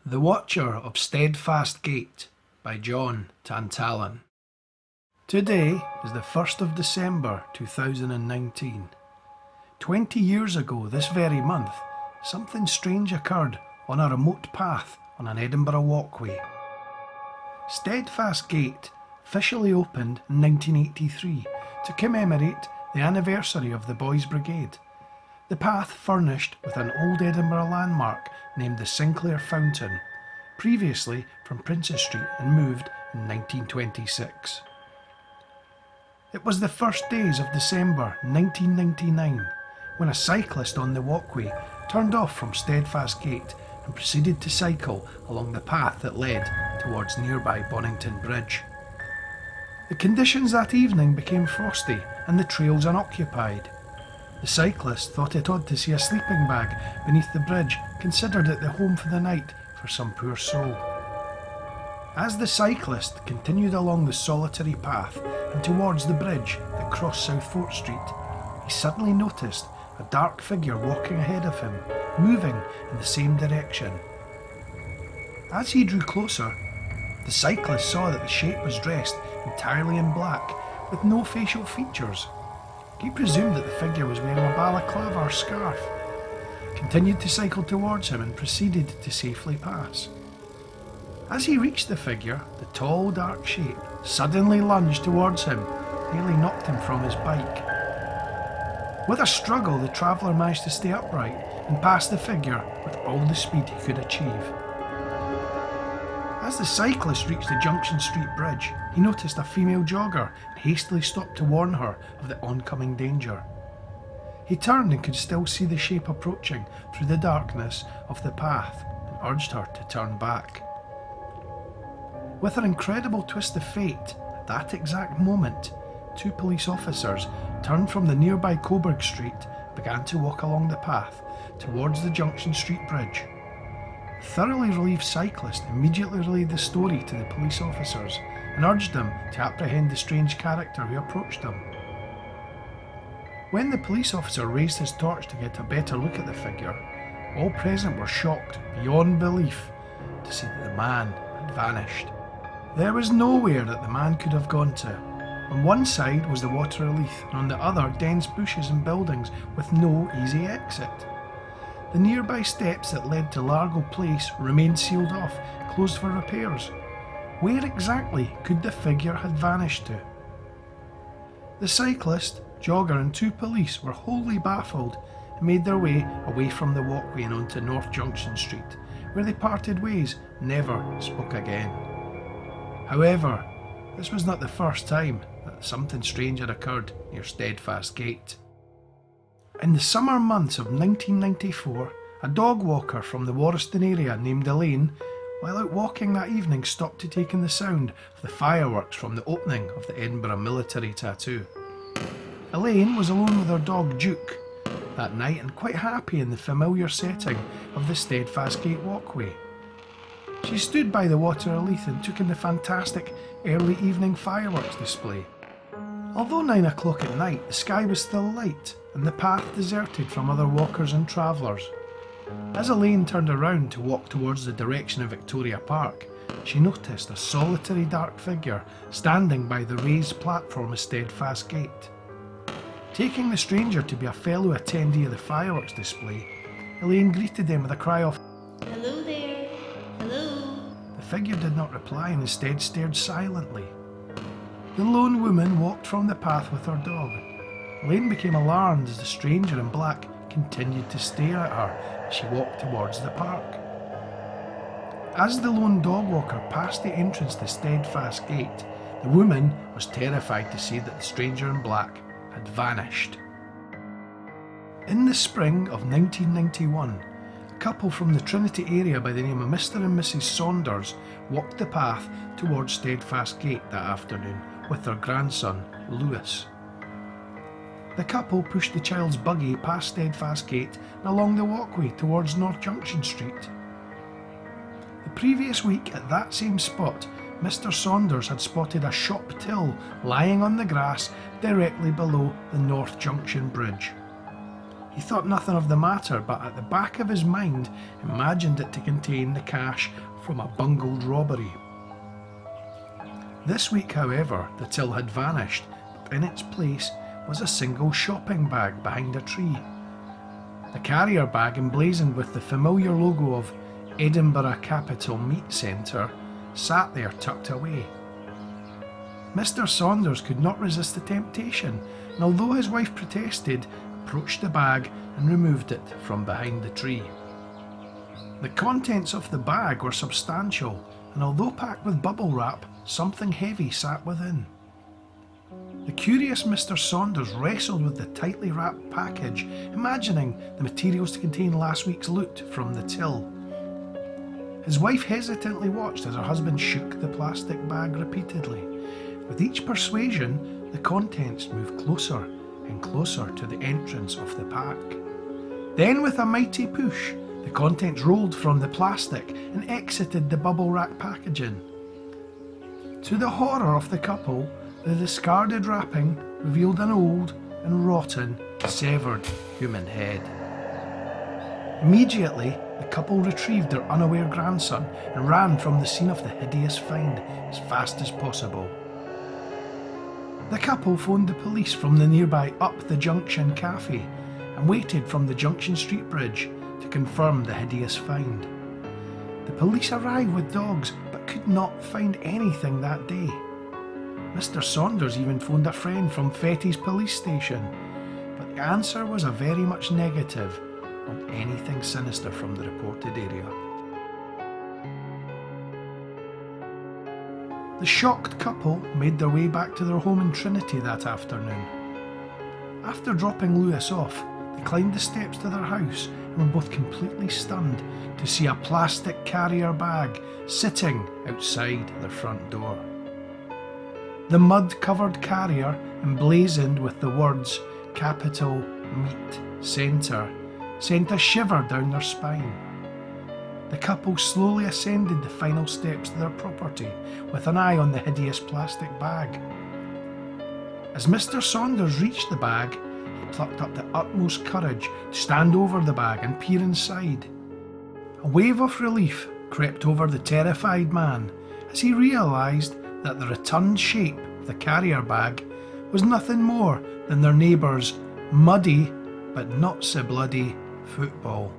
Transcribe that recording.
The Watcher of Stedfast Gate by John Tantalon. Today is the 1st of December 2019. 20 years ago this very month, something strange occurred on a remote path on an Edinburgh walkway. Stedfast Gate officially opened in 1983 to commemorate the anniversary of the Boys' Brigade. The path furnished with an old Edinburgh landmark named the Sinclair Fountain, previously from Princes Street and moved in 1926. It was the first days of December 1999 when a cyclist on the walkway turned off from Stedfast Gate and proceeded to cycle along the path that led towards nearby Bonington Bridge. The conditions that evening became frosty and the trails unoccupied. The cyclist thought it odd to see a sleeping bag beneath the bridge, considered it the home for the night for some poor soul. As the cyclist continued along the solitary path and towards the bridge that crossed South Fort Street, he suddenly noticed a dark figure walking ahead of him, moving in the same direction. As he drew closer, the cyclist saw that the shape was dressed entirely in black, with no facial features. He presumed that the figure was wearing a balaclava or scarf, continued to cycle towards him and proceeded to safely pass. As he reached the figure, the tall dark shape suddenly lunged towards him, nearly knocked him from his bike. With a struggle, the traveller managed to stay upright and pass the figure with all the speed he could achieve. As the cyclist reached the Junction Street Bridge, he noticed a female jogger and hastily stopped to warn her of the oncoming danger. He turned and could still see the shape approaching through the darkness of the path and urged her to turn back. With an incredible twist of fate, at that exact moment, two police officers turned from the nearby Coburg Street and began to walk along the path towards the Junction Street Bridge. The thoroughly relieved cyclist immediately relayed the story to the police officers and urged them to apprehend the strange character who approached them. When the police officer raised his torch to get a better look at the figure, all present were shocked beyond belief to see that the man had vanished. There was nowhere that the man could have gone to. On one side was the water of Leith, and on the other dense bushes and buildings with no easy exit. The nearby steps that led to Largo Place remained sealed off, closed for repairs. Where exactly could the figure have vanished to? The cyclist, jogger and two police were wholly baffled and made their way away from the walkway and onto North Junction Street, where they parted ways and never spoke again. However, this was not the first time that something strange had occurred near Stedfast Gate. In the summer months of 1994, a dog walker from the Warriston area named Elaine, while out walking that evening, stopped to take in the sound of the fireworks from the opening of the Edinburgh military tattoo. Elaine was alone with her dog Duke that night and quite happy in the familiar setting of the Stedfast Gate walkway. She stood by the water of Leith and took in the fantastic early evening fireworks display. Although 9 o'clock at night, the sky was still light and the path deserted from other walkers and travellers. As Elaine turned around to walk towards the direction of Victoria Park, she noticed a solitary dark figure standing by the raised platform of Stedfast Gate. Taking the stranger to be a fellow attendee of the fireworks display, Elaine greeted him with a cry of "Hello there! Hello!" The figure did not reply and instead stared silently. The lone woman walked from the path with her dog. Elaine became alarmed as the stranger in black continued to stare at her as she walked towards the park. As the lone dog walker passed the entrance to Stedfast Gate, the woman was terrified to see that the stranger in black had vanished. In the spring of 1991, a couple from the Trinity area by the name of Mr. and Mrs. Saunders walked the path towards Stedfast Gate that afternoon with their grandson, Lewis. The couple pushed the child's buggy past Stedfast Gate and along the walkway towards North Junction Street. The previous week at that same spot, Mr. Saunders had spotted a shop till lying on the grass directly below the North Junction Bridge. He thought nothing of the matter, but at the back of his mind imagined it to contain the cash from a bungled robbery. This week, however, the till had vanished, but in its place was a single shopping bag behind a tree. The carrier bag, emblazoned with the familiar logo of Edinburgh Capital Meat Centre, sat there tucked away. Mr. Saunders could not resist the temptation, and although his wife protested, approached the bag and removed it from behind the tree. The contents of the bag were substantial, and although packed with bubble wrap, something heavy sat within. The curious Mr. Saunders wrestled with the tightly wrapped package, imagining the materials to contain last week's loot from the till. His wife hesitantly watched as her husband shook the plastic bag repeatedly. With each persuasion, the contents moved closer and closer to the entrance of the pack. Then, with a mighty push, the contents rolled from the plastic and exited the bubble wrap packaging. To the horror of the couple, the discarded wrapping revealed an old and rotten, severed human head. Immediately, the couple retrieved their unaware grandson and ran from the scene of the hideous find as fast as possible. The couple phoned the police from the nearby Up the Junction cafe and waited from the Junction Street Bridge to confirm the hideous find. The police arrived with dogs but could not find anything that day. Mr. Saunders even phoned a friend from Fetty's police station, but the answer was a very much negative on anything sinister from the reported area. The shocked couple made their way back to their home in Trinity that afternoon. After dropping Lewis off, they climbed the steps to their house and were both completely stunned to see a plastic carrier bag sitting outside their front door. The mud-covered carrier, emblazoned with the words Capital Meat Centre, sent a shiver down their spine. The couple slowly ascended the final steps to their property, with an eye on the hideous plastic bag. As Mr. Saunders reached the bag, he plucked up the utmost courage to stand over the bag and peer inside. A wave of relief crept over the terrified man as he realised that the rotund shape of the carrier bag was nothing more than their neighbour's muddy but not so bloody football.